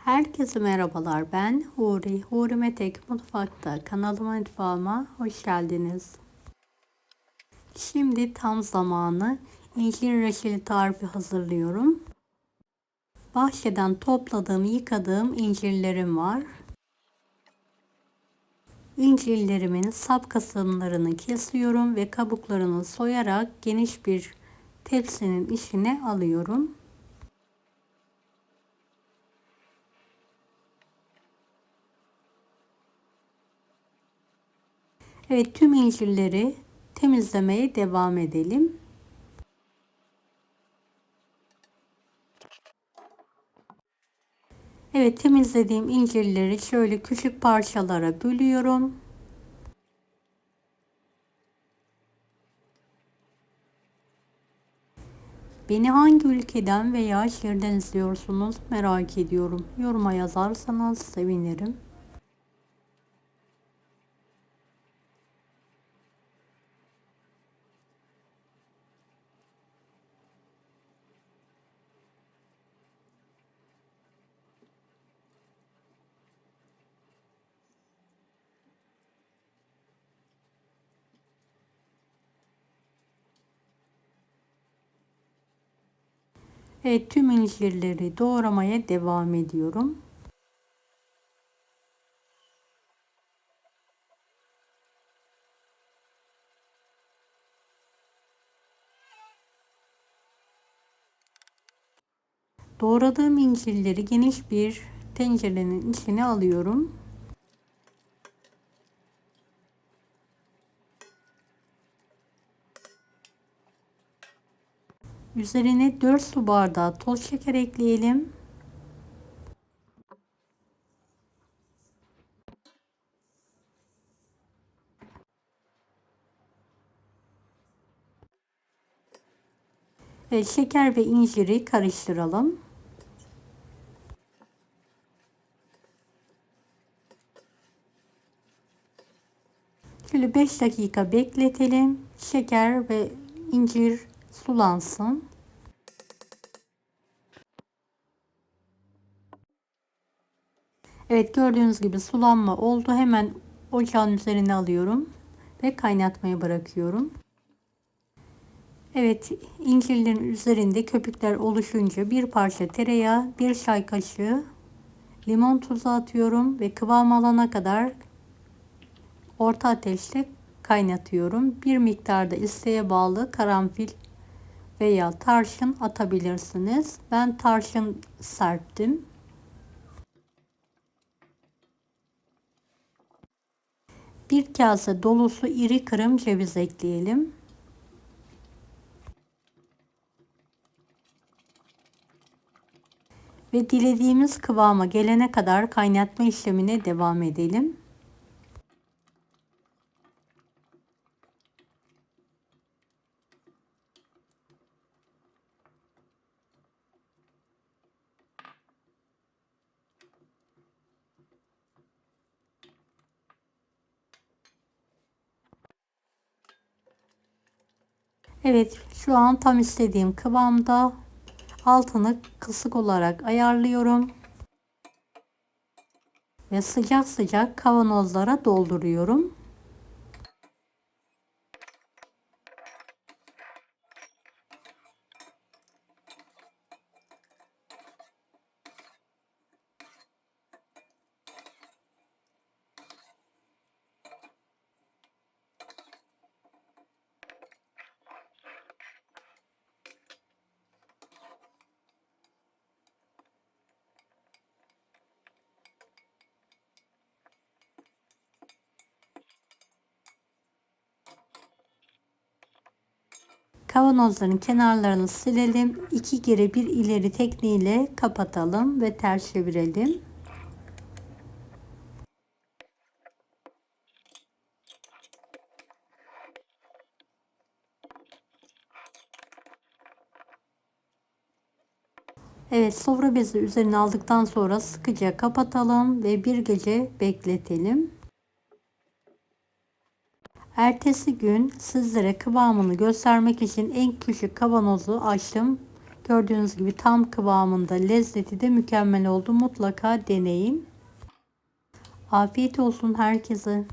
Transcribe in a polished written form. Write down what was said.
Herkese merhabalar. Ben Huri. Huri Metek Mutfak'ta kanalıma mutfağıma hoş geldiniz. Şimdi tam zamanı incir reçeli tarifi hazırlıyorum. Bahçeden topladığım, yıkadığım incirlerim var. İncirlerimin sap kısımlarını kesiyorum ve kabuklarını soyarak geniş bir tepsinin içine alıyorum. Evet, tüm incirleri temizlemeye devam edelim. Evet, temizlediğim incirleri şöyle küçük parçalara bölüyorum. Beni hangi ülkeden veya şehirden izliyorsunuz merak ediyorum. Yoruma yazarsanız sevinirim. Evet, tüm incirleri doğramaya devam ediyorum. Doğradığım incirleri geniş bir tencerenin içine alıyorum. Üzerine 4 su bardağı toz şeker ekleyelim. Şeker ve inciri karıştıralım. Şöyle 5 dakika bekletelim. Şeker ve incir sulansın. Evet, gördüğünüz gibi sulanma oldu. Hemen ocağın üzerine alıyorum ve kaynatmaya bırakıyorum. Evet, incirlerin üzerinde köpükler oluşunca bir parça tereyağı, bir çay kaşığı limon tuzu atıyorum ve kıvam alana kadar orta ateşte kaynatıyorum. Bir miktarda isteğe bağlı karanfil veya tarçın atabilirsiniz. Ben tarçın serptim. Bir kase dolusu iri kırım ceviz ekleyelim. Ve dilediğimiz kıvama gelene kadar kaynatma işlemine devam edelim. Evet, şu an tam istediğim kıvamda. Altını kısık olarak ayarlıyorum ve sıcak sıcak kavanozlara dolduruyorum. Kavanozların kenarlarını silelim. 2 geri bir ileri tekniğiyle kapatalım ve ters çevirelim. Evet, sofra bezi üzerine aldıktan sonra sıkıca kapatalım ve bir gece bekletelim. Ertesi gün sizlere kıvamını göstermek için en küçük kavanozu açtım Gördüğünüz gibi tam kıvamında, lezzeti de mükemmel oldu. Mutlaka deneyin. Afiyet olsun herkese.